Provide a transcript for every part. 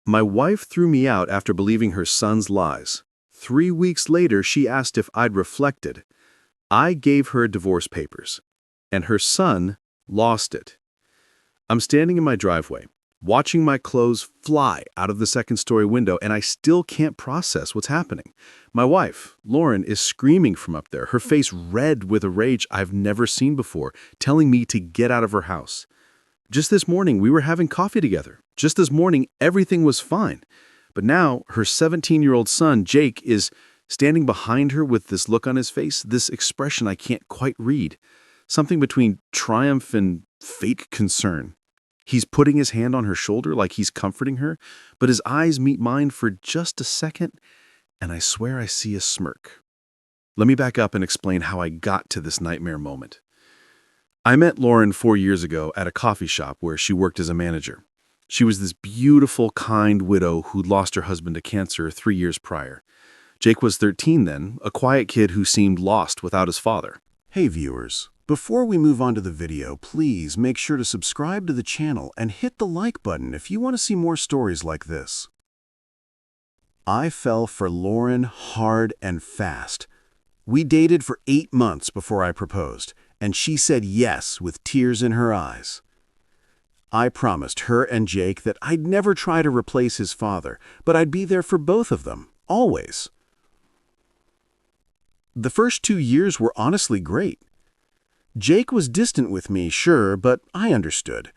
My wife threw me out after believing her son's lies. 3 weeks later, she asked if I'd reflected. I gave her divorce papers, and her son lost it. I'm standing in my driveway, watching my clothes fly out of the second-story window, and I still can't process what's happening. My wife, Lauren, is screaming from up there, her face red with a rage I've never seen before, telling me to get out of her house. Just this morning, we were having coffee together. Just this morning, everything was fine. But now, her 17-year-old son, Jake, is standing behind her with this look on his face, this expression I can't quite read. Something between triumph and fake concern. He's putting his hand on her shoulder like he's comforting her, but his eyes meet mine for just a second, and I swear I see a smirk. Let me back up and explain how I got to this nightmare moment. I met Lauren 4 years ago at a coffee shop where she worked as a manager. She was this beautiful, kind widow who'd lost her husband to cancer 3 years prior. Jake was 13 then, a quiet kid who seemed lost without his father. Hey viewers, before we move on to the video, please make sure to subscribe to the channel and hit the like button if you want to see more stories like this. I fell for Lauren hard and fast. We dated for 8 months before I proposed, and she said yes with tears in her eyes. I promised her and Jake that I'd never try to replace his father, but I'd be there for both of them, always. The first 2 years were honestly great. Jake was distant with me, sure, but I understood.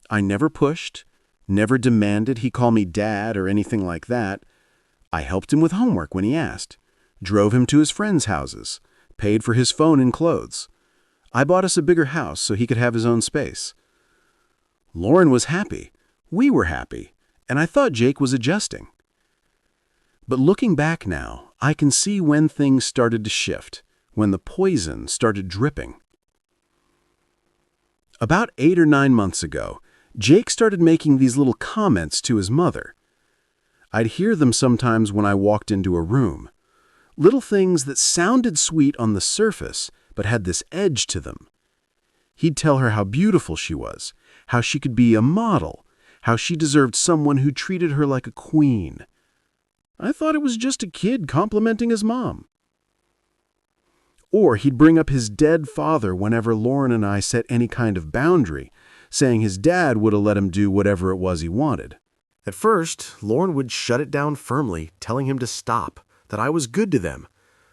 I never pushed, never demanded he call me dad or anything like that. I helped him with homework when he asked, drove him to his friends' houses, paid for his phone and clothes. I bought us a bigger house so he could have his own space. Lauren was happy, we were happy, and I thought Jake was adjusting. But looking back now, I can see when things started to shift, when the poison started dripping. About 8 or 9 months ago, Jake started making these little comments to his mother. I'd hear them sometimes when I walked into a room. Little things that sounded sweet on the surface, but had this edge to them. He'd tell her how beautiful she was, how she could be a model, how she deserved someone who treated her like a queen. I thought it was just a kid complimenting his mom. Or he'd bring up his dead father whenever Lauren and I set any kind of boundary, saying his dad would have let him do whatever it was he wanted. At first, Lauren would shut it down firmly, telling him to stop, that I was good to them.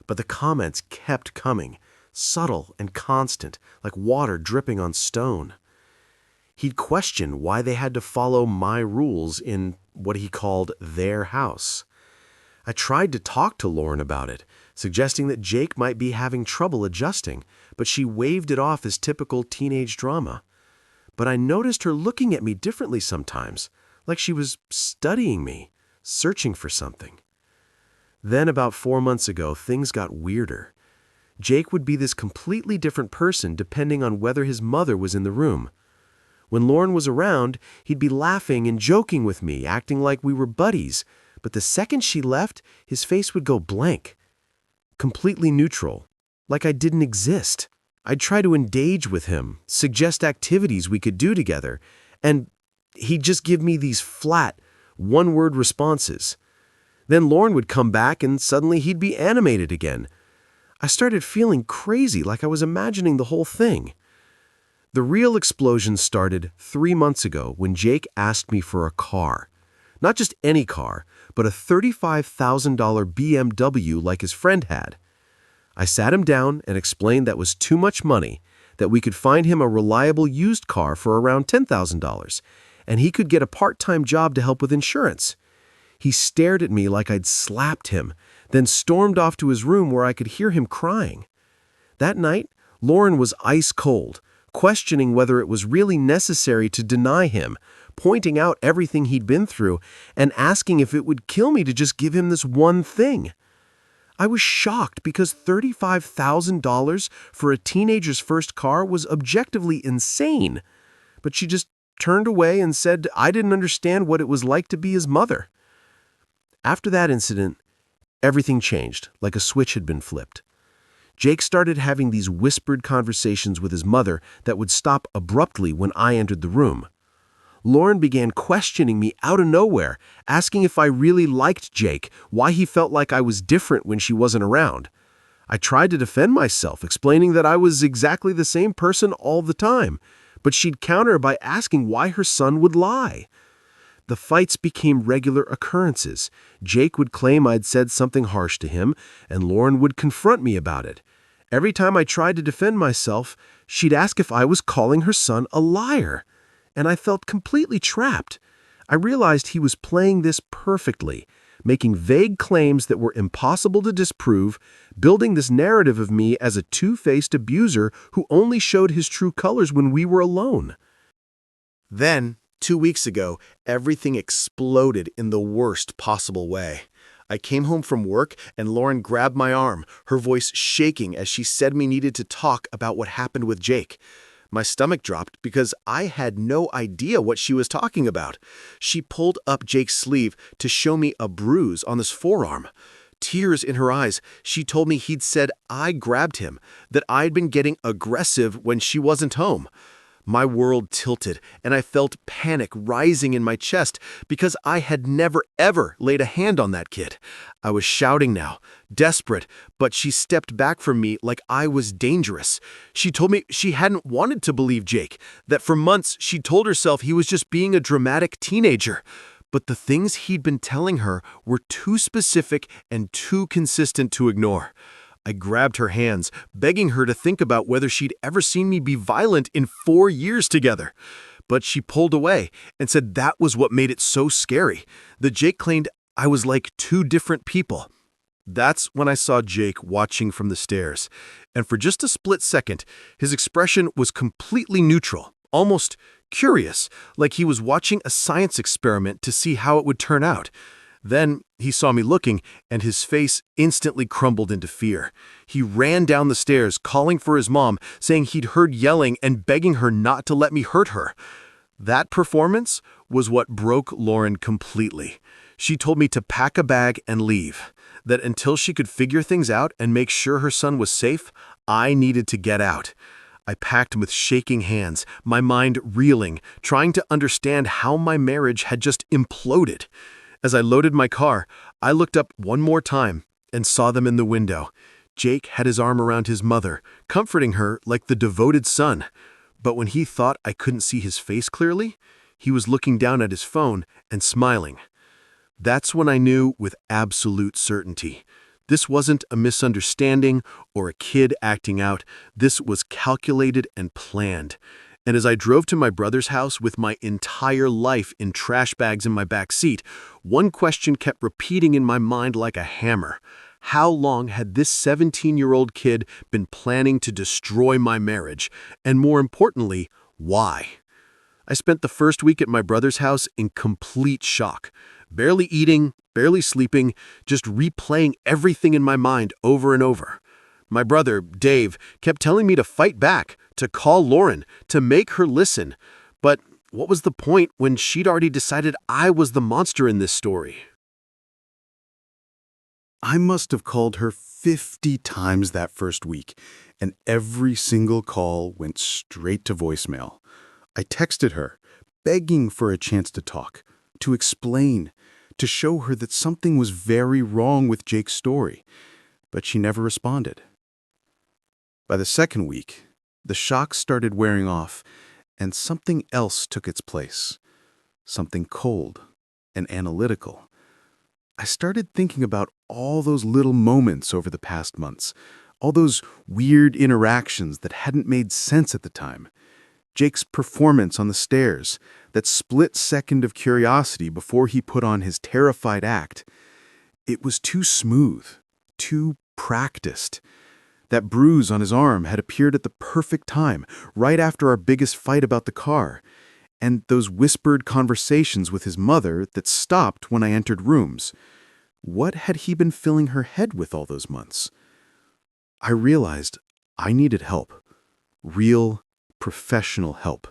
But the comments kept coming, subtle and constant, like water dripping on stone. He'd question why they had to follow my rules in what he called their house. I tried to talk to Lauren about it, suggesting that Jake might be having trouble adjusting, but she waved it off as typical teenage drama. But I noticed her looking at me differently sometimes, like she was studying me, searching for something. Then about 4 months ago, things got weirder. Jake would be this completely different person depending on whether his mother was in the room. When Lauren was around, he'd be laughing and joking with me, acting like we were buddies, but the second she left, his face would go blank. Completely neutral, like I didn't exist. I'd try to engage with him, suggest activities we could do together, and he'd just give me these flat, one-word responses. Then Lauren would come back and suddenly he'd be animated again. I started feeling crazy, like I was imagining the whole thing. The real explosion started 3 months ago when Jake asked me for a car. Not just any car, but a $35,000 BMW like his friend had. I sat him down and explained that was too much money, that we could find him a reliable used car for around $10,000, and he could get a part-time job to help with insurance. He stared at me like I'd slapped him, then stormed off to his room where I could hear him crying. That night, Lauren was ice cold, questioning whether it was really necessary to deny him, pointing out everything he'd been through, and asking if it would kill me to just give him this one thing. I was shocked because $35,000 for a teenager's first car was objectively insane, but she just turned away and said I didn't understand what it was like to be his mother. After that incident, everything changed, like a switch had been flipped. Jake started having these whispered conversations with his mother that would stop abruptly when I entered the room. Lauren began questioning me out of nowhere, asking if I really liked Jake, why he felt like I was different when she wasn't around. I tried to defend myself, explaining that I was exactly the same person all the time, but she'd counter by asking why her son would lie. The fights became regular occurrences. Jake would claim I'd said something harsh to him, and Lauren would confront me about it. Every time I tried to defend myself, she'd ask if I was calling her son a liar, and I felt completely trapped. I realized he was playing this perfectly, making vague claims that were impossible to disprove, building this narrative of me as a two-faced abuser who only showed his true colors when we were alone. Then, 2 weeks ago, everything exploded in the worst possible way. I came home from work and Lauren grabbed my arm, her voice shaking as she said we needed to talk about what happened with Jake. My stomach dropped because I had no idea what she was talking about. She pulled up Jake's sleeve to show me a bruise on his forearm. Tears in her eyes, she told me he'd said I grabbed him, that I'd been getting aggressive when she wasn't home. My world tilted, and I felt panic rising in my chest because I had never, ever laid a hand on that kid. I was shouting now, desperate, but she stepped back from me like I was dangerous. She told me she hadn't wanted to believe Jake, that for months she'd told herself he was just being a dramatic teenager. But the things he'd been telling her were too specific and too consistent to ignore. I grabbed her hands, begging her to think about whether she'd ever seen me be violent in 4 years together. But she pulled away and said that was what made it so scary, that Jake claimed I was like two different people. That's when I saw Jake watching from the stairs, and for just a split second, his expression was completely neutral, almost curious, like he was watching a science experiment to see how it would turn out. Then he saw me looking, and his face instantly crumbled into fear. He ran down the stairs, calling for his mom, saying he'd heard yelling and begging her not to let me hurt her. That performance was what broke Lauren completely. She told me to pack a bag and leave, that until she could figure things out and make sure her son was safe, I needed to get out. I packed with shaking hands, my mind reeling, trying to understand how my marriage had just imploded. As I loaded my car, I looked up one more time and saw them in the window. Jake had his arm around his mother, comforting her like the devoted son. But when he thought I couldn't see his face clearly, he was looking down at his phone and smiling. That's when I knew with absolute certainty. This wasn't a misunderstanding or a kid acting out. This was calculated and planned. And as I drove to my brother's house with my entire life in trash bags in my back seat, one question kept repeating in my mind like a hammer. How long had this 17-year-old kid been planning to destroy my marriage? And more importantly, why? I spent the first week at my brother's house in complete shock. Barely eating, barely sleeping, just replaying everything in my mind over and over. My brother, Dave, kept telling me to fight back, to call Lauren, to make her listen. But what was the point when she'd already decided I was the monster in this story? I must have called her 50 times that first week, and every single call went straight to voicemail. I texted her, begging for a chance to talk, to explain, to show her that something was very wrong with Jake's story, but she never responded. By the second week, the shock started wearing off, and something else took its place. Something cold and analytical. I started thinking about all those little moments over the past months, all those weird interactions that hadn't made sense at the time. Jake's performance on the stairs, that split second of curiosity before he put on his terrified act. It was too smooth, too practiced. That bruise on his arm had appeared at the perfect time, right after our biggest fight about the car, and those whispered conversations with his mother that stopped when I entered rooms. What had he been filling her head with all those months? I realized I needed help. Real, professional help.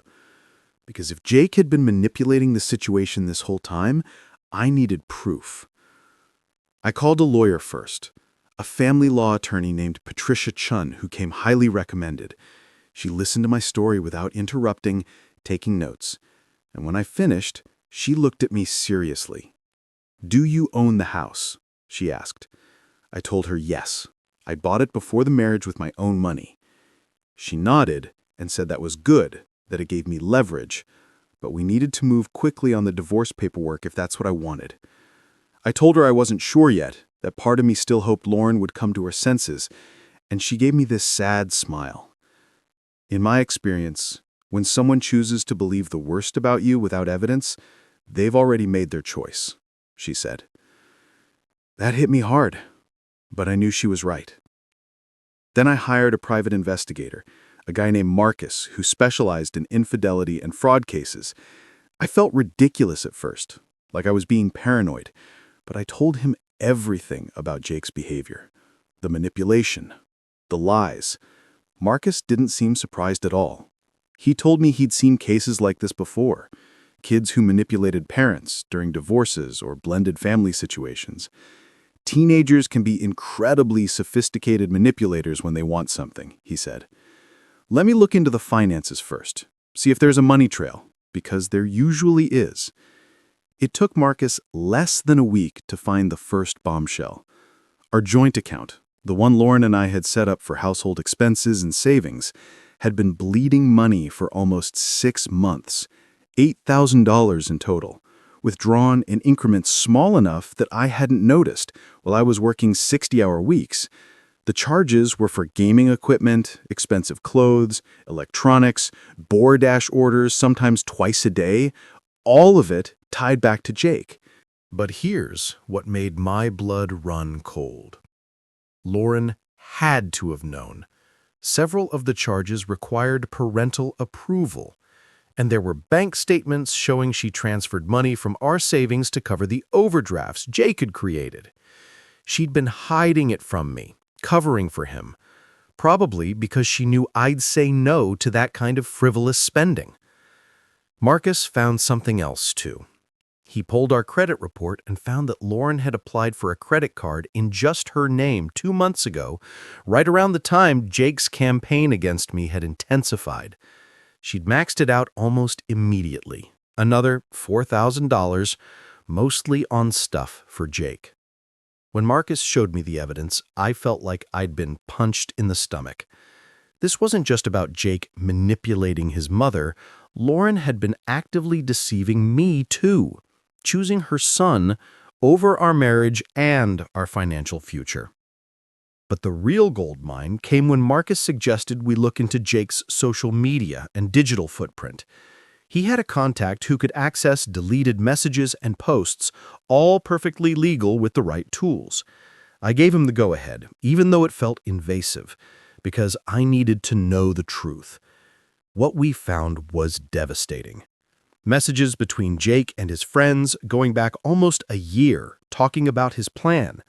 Because if Jake had been manipulating the situation this whole time, I needed proof. I called a lawyer first. A family law attorney named Patricia Chun, who came highly recommended. She listened to my story without interrupting, taking notes. And when I finished, she looked at me seriously. "Do you own the house?" she asked. I told her yes. I bought it before the marriage with my own money. She nodded and said that was good, that it gave me leverage, but we needed to move quickly on the divorce paperwork if that's what I wanted. I told her I wasn't sure yet, that part of me still hoped Lauren would come to her senses, and she gave me this sad smile. In my experience, when someone chooses to believe the worst about you without evidence, they've already made their choice, she said. That hit me hard, but I knew she was right. Then I hired a private investigator, a guy named Marcus, who specialized in infidelity and fraud cases. I felt ridiculous at first, like I was being paranoid, but I told him everything about Jake's behavior. The manipulation, the lies. Marcus didn't seem surprised at all. He told me he'd seen cases like this before. Kids who manipulated parents during divorces or blended family situations. Teenagers can be incredibly sophisticated manipulators when they want something, he said. Let me look into the finances first, see if there's a money trail, because there usually is. It took Marcus less than a week to find the first bombshell. Our joint account, the one Lauren and I had set up for household expenses and savings, had been bleeding money for almost 6 months, $8,000 in total, withdrawn in increments small enough that I hadn't noticed while I was working 60-hour weeks. The charges were for gaming equipment, expensive clothes, electronics, DoorDash orders, sometimes twice a day, all of it tied back to Jake. But here's what made my blood run cold. Lauren had to have known. Several of the charges required parental approval, and there were bank statements showing she transferred money from our savings to cover the overdrafts Jake had created. She'd been hiding it from me, covering for him, probably because she knew I'd say no to that kind of frivolous spending. Marcus found something else, too. He pulled our credit report and found that Lauren had applied for a credit card in just her name 2 months ago, right around the time Jake's campaign against me had intensified. She'd maxed it out almost immediately, another $4,000, mostly on stuff for Jake. When Marcus showed me the evidence, I felt like I'd been punched in the stomach. This wasn't just about Jake manipulating his mother. Lauren had been actively deceiving me, too, choosing her son over our marriage and our financial future. But the real gold mine came when Marcus suggested we look into Jake's social media and digital footprint. He had a contact who could access deleted messages and posts, all perfectly legal with the right tools. I gave him the go-ahead, even though it felt invasive, because I needed to know the truth. What we found was devastating. Messages between Jake and his friends going back almost a year, talking about his plan.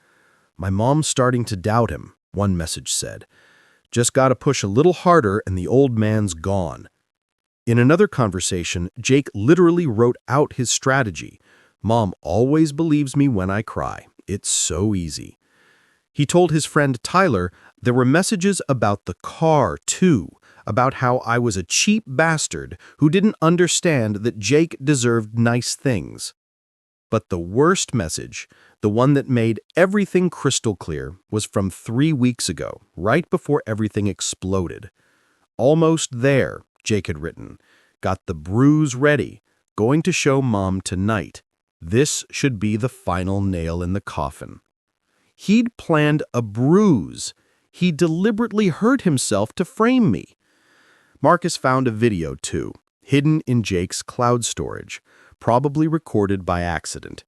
My mom's starting to doubt him, one message said. Just gotta push a little harder and the old man's gone. In another conversation, Jake literally wrote out his strategy. Mom always believes me when I cry. It's so easy. He told his friend Tyler there were messages about the car, too, about how I was a cheap bastard who didn't understand that Jake deserved nice things. But the worst message, the one that made everything crystal clear, was from 3 weeks ago, right before everything exploded. Almost there, Jake had written. Got the bruise ready. Going to show Mom tonight. This should be the final nail in the coffin. He'd planned a bruise. He deliberately hurt himself to frame me. Marcus found a video, too, hidden in Jake's cloud storage, probably recorded by accident.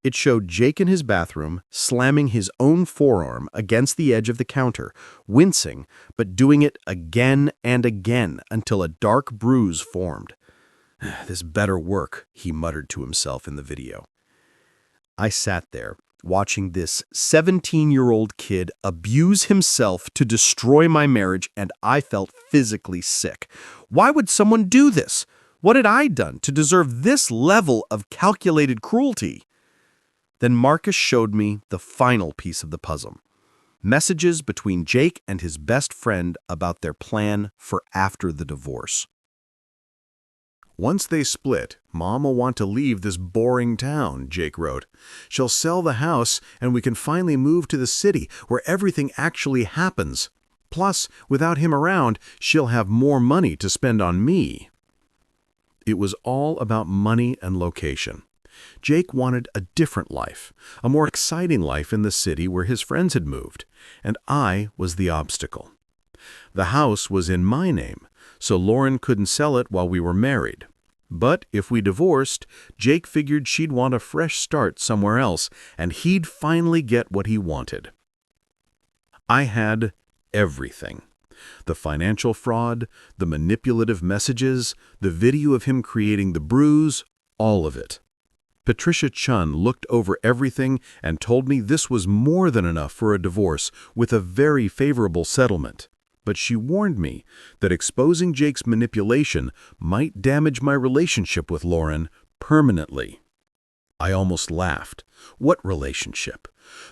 It showed Jake in his bathroom, slamming his own forearm against the edge of the counter, wincing, but doing it again and again until a dark bruise formed. This better work, he muttered to himself in the video. I sat there, watching this 17-year-old kid abuse himself to destroy my marriage, and I felt physically sick. Why would someone do this? What had I done to deserve this level of calculated cruelty? Then Marcus showed me the final piece of the puzzle. Messages between Jake and his best friend about their plan for after the divorce. Once they split, Mom will want to leave this boring town, Jake wrote. She'll sell the house and we can finally move to the city where everything actually happens. Plus, without him around, she'll have more money to spend on me. It was all about money and location. Jake wanted a different life, a more exciting life in the city where his friends had moved, and I was the obstacle. The house was in my name, so Lauren couldn't sell it while we were married. But if we divorced, Jake figured she'd want a fresh start somewhere else, and he'd finally get what he wanted. I had everything. The financial fraud, the manipulative messages, the video of him creating the bruise, all of it. Patricia Chun looked over everything and told me this was more than enough for a divorce with a very favorable settlement. But she warned me that exposing Jake's manipulation might damage my relationship with Lauren permanently. I almost laughed. What relationship?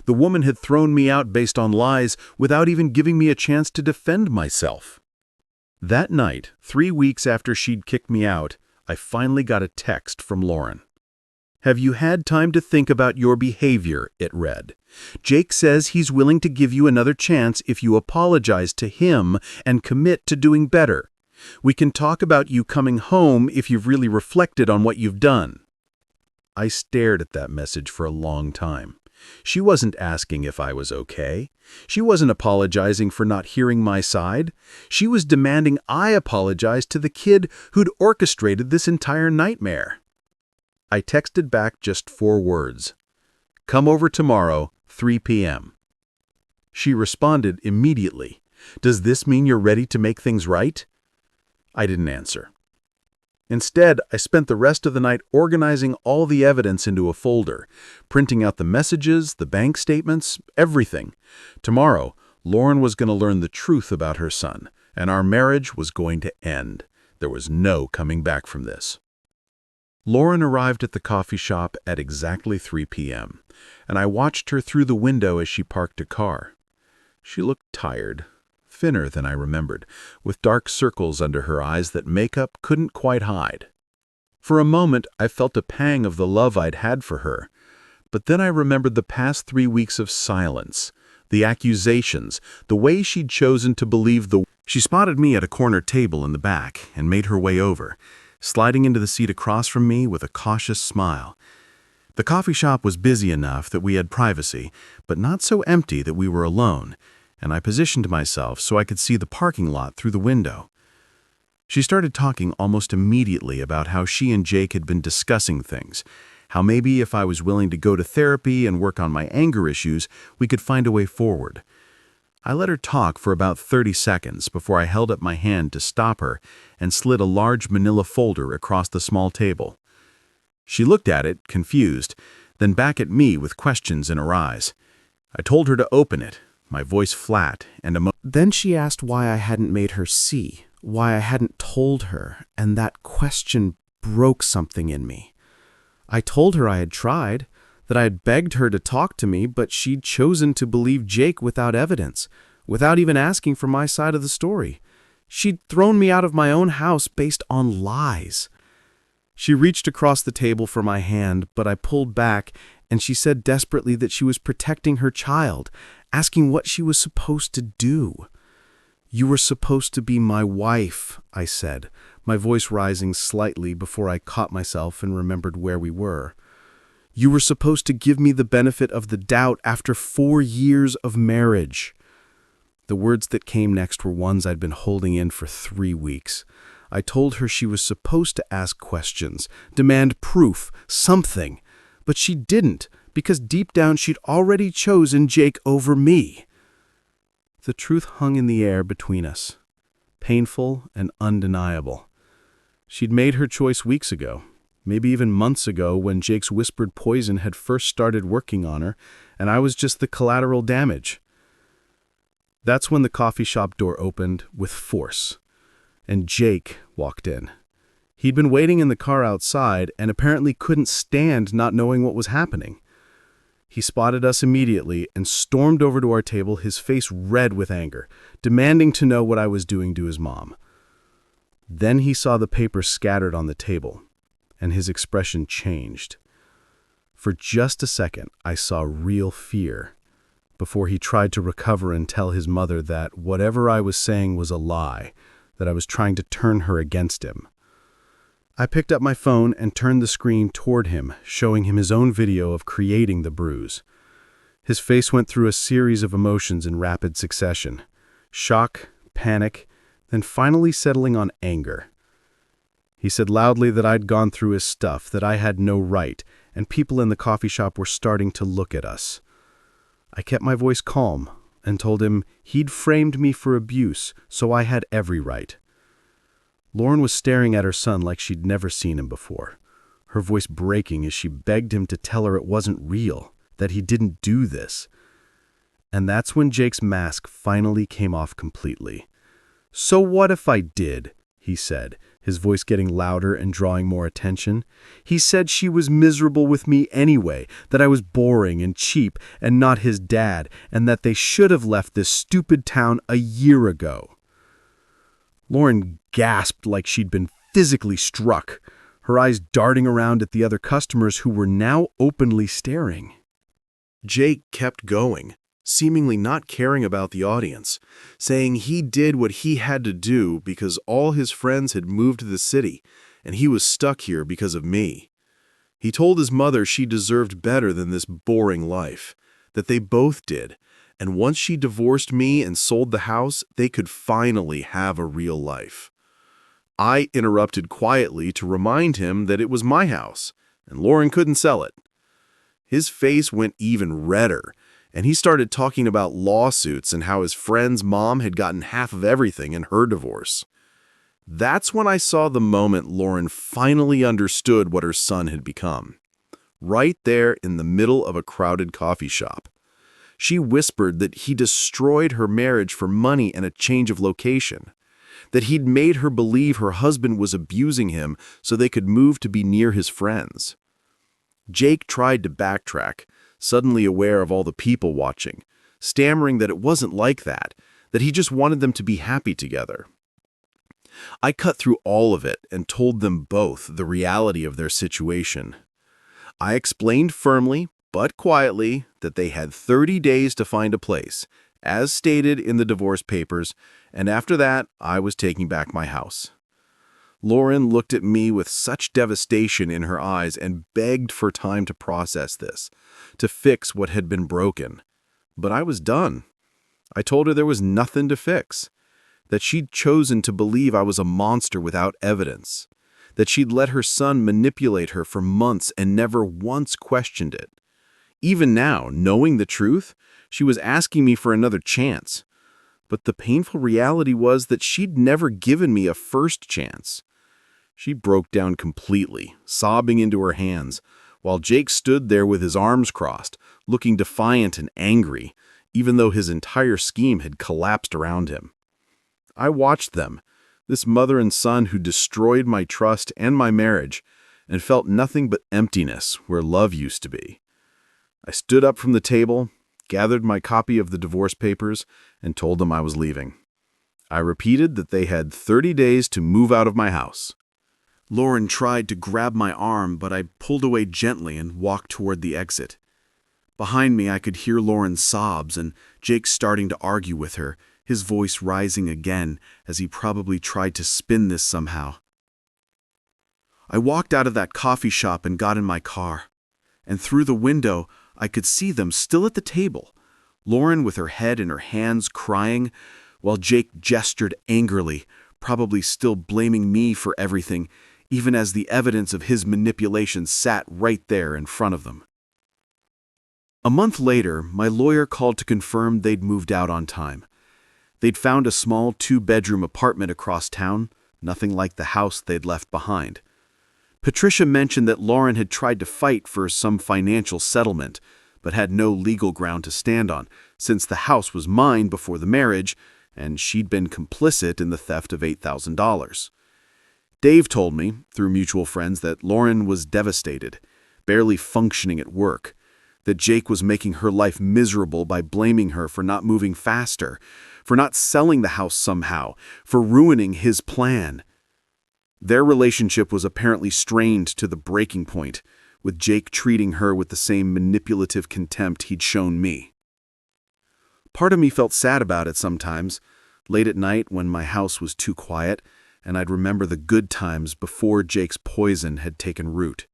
The woman had thrown me out based on lies without even giving me a chance to defend myself. That night, 3 weeks after she'd kicked me out, I finally got a text from Lauren. "Have you had time to think about your behavior?" it read. "Jake says he's willing to give you another chance if you apologize to him and commit to doing better. We can talk about you coming home if you've really reflected on what you've done." I stared at that message for a long time. She wasn't asking if I was okay. She wasn't apologizing for not hearing my side. She was demanding I apologize to the kid who'd orchestrated this entire nightmare. I texted back just 4 words. "Come over tomorrow, 3 p.m. She responded immediately. "Does this mean you're ready to make things right?" I didn't answer. Instead, I spent the rest of the night organizing all the evidence into a folder, printing out the messages, the bank statements, everything. Tomorrow, Lauren was going to learn the truth about her son, and our marriage was going to end. There was no coming back from this. Lauren arrived at the coffee shop at exactly 3 p.m., and I watched her through the window as she parked a car. She looked tired, thinner than I remembered, with dark circles under her eyes that makeup couldn't quite hide. For a moment, I felt a pang of the love I'd had for her, but then I remembered the past 3 weeks of silence, the accusations, the way she'd chosen to believe the... She spotted me at a corner table in the back and made her way over, sliding into the seat across from me with a cautious smile. The coffee shop was busy enough that we had privacy, but not so empty that we were alone, and I positioned myself so I could see the parking lot through the window. She started talking almost immediately about how she and Jake had been discussing things, how maybe if I was willing to go to therapy and work on my anger issues, we could find a way forward. I let her talk for about 30 seconds before I held up my hand to stop her and slid a large manila folder across the small table. She looked at it, confused, then back at me with questions in her eyes. I told her to open it, my voice flat and Then she asked why I hadn't made her see, why I hadn't told her, and that question broke something in me. I told her I had tried, that I had begged her to talk to me, but she'd chosen to believe Jake without evidence, without even asking for my side of the story. She'd thrown me out of my own house based on lies. She reached across the table for my hand, but I pulled back, and she said desperately that she was protecting her child, asking what she was supposed to do. "You were supposed to be my wife," I said, my voice rising slightly before I caught myself and remembered where we were. "You were supposed to give me the benefit of the doubt after 4 years of marriage." The words that came next were ones I'd been holding in for 3 weeks. I told her she was supposed to ask questions, demand proof, something, but she didn't, because deep down she'd already chosen Jake over me. The truth hung in the air between us, painful and undeniable. She'd made her choice weeks ago. Maybe even months ago when Jake's whispered poison had first started working on her, and I was just the collateral damage. That's when the coffee shop door opened with force, and Jake walked in. He'd been waiting in the car outside and apparently couldn't stand not knowing what was happening. He spotted us immediately and stormed over to our table, his face red with anger, demanding to know what I was doing to his mom. Then he saw the papers scattered on the table, and his expression changed. For just a second, I saw real fear, before he tried to recover and tell his mother that whatever I was saying was a lie, that I was trying to turn her against him. I picked up my phone and turned the screen toward him, showing him his own video of creating the bruise. His face went through a series of emotions in rapid succession: shock, panic, then finally settling on anger. He said loudly that I'd gone through his stuff, that I had no right, and people in the coffee shop were starting to look at us. I kept my voice calm and told him he'd framed me for abuse, so I had every right. Lauren was staring at her son like she'd never seen him before, her voice breaking as she begged him to tell her it wasn't real, that he didn't do this. And that's when Jake's mask finally came off completely. "So what if I did?" he said, his voice getting louder and drawing more attention. "He said she was miserable with me anyway, that I was boring and cheap and not his dad, and that they should have left this stupid town a year ago." Lauren gasped like she'd been physically struck, her eyes darting around at the other customers who were now openly staring. Jake kept going, seemingly not caring about the audience, saying he did what he had to do because all his friends had moved to the city, and he was stuck here because of me. He told his mother she deserved better than this boring life, that they both did, and once she divorced me and sold the house, they could finally have a real life. I interrupted quietly to remind him that it was my house, and Lauren couldn't sell it. His face went even redder, and he started talking about lawsuits and how his friend's mom had gotten half of everything in her divorce. That's when I saw the moment Lauren finally understood what her son had become. Right there in the middle of a crowded coffee shop. She whispered that he destroyed her marriage for money and a change of location, that he'd made her believe her husband was abusing him so they could move to be near his friends. Jake tried to backtrack, suddenly aware of all the people watching, stammering that it wasn't like that he just wanted them to be happy together. I cut through all of it and told them both the reality of their situation. I explained firmly, but quietly, that they had 30 days to find a place, as stated in the divorce papers, and after that, I was taking back my house. Lauren looked at me with such devastation in her eyes and begged for time to process this, to fix what had been broken. But I was done. I told her there was nothing to fix, that she'd chosen to believe I was a monster without evidence, that she'd let her son manipulate her for months and never once questioned it. Even now, knowing the truth, she was asking me for another chance. But the painful reality was that she'd never given me a first chance. She broke down completely, sobbing into her hands, while Jake stood there with his arms crossed, looking defiant and angry, even though his entire scheme had collapsed around him. I watched them, this mother and son who destroyed my trust and my marriage, and felt nothing but emptiness where love used to be. I stood up from the table, gathered my copy of the divorce papers, and told them I was leaving. I repeated that they had 30 days to move out of my house. Lauren tried to grab my arm, but I pulled away gently and walked toward the exit. Behind me, I could hear Lauren's sobs and Jake starting to argue with her, his voice rising again as he probably tried to spin this somehow. I walked out of that coffee shop and got in my car, and through the window, I could see them still at the table, Lauren with her head in her hands crying, while Jake gestured angrily, probably still blaming me for everything, even as the evidence of his manipulation sat right there in front of them. A month later, my lawyer called to confirm they'd moved out on time. They'd found a small 2-bedroom apartment across town, nothing like the house they'd left behind. Patricia mentioned that Lauren had tried to fight for some financial settlement, but had no legal ground to stand on, since the house was mine before the marriage, and she'd been complicit in the theft of $8,000. Dave told me, through mutual friends, that Lauren was devastated, barely functioning at work, that Jake was making her life miserable by blaming her for not moving faster, for not selling the house somehow, for ruining his plan. Their relationship was apparently strained to the breaking point, with Jake treating her with the same manipulative contempt he'd shown me. Part of me felt sad about it sometimes, late at night when my house was too quiet, and I'd remember the good times before Jake's poison had taken root.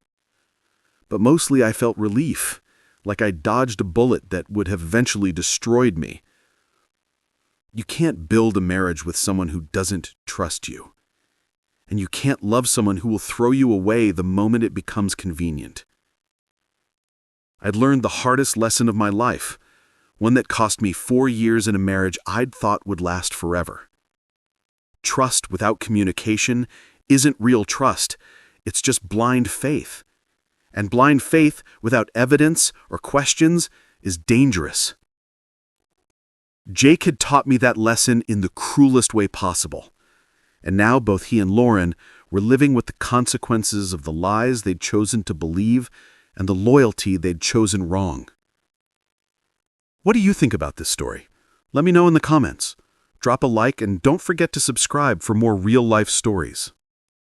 But mostly I felt relief, like I'd dodged a bullet that would have eventually destroyed me. You can't build a marriage with someone who doesn't trust you. And you can't love someone who will throw you away the moment it becomes convenient. I'd learned the hardest lesson of my life, one that cost me 4 years in a marriage I'd thought would last forever. Trust without communication isn't real trust, it's just blind faith. And blind faith without evidence or questions is dangerous. Jake had taught me that lesson in the cruelest way possible. And now both he and Lauren were living with the consequences of the lies they'd chosen to believe and the loyalty they'd chosen wrong. What do you think about this story? Let me know in the comments. Drop a like and don't forget to subscribe for more real-life stories.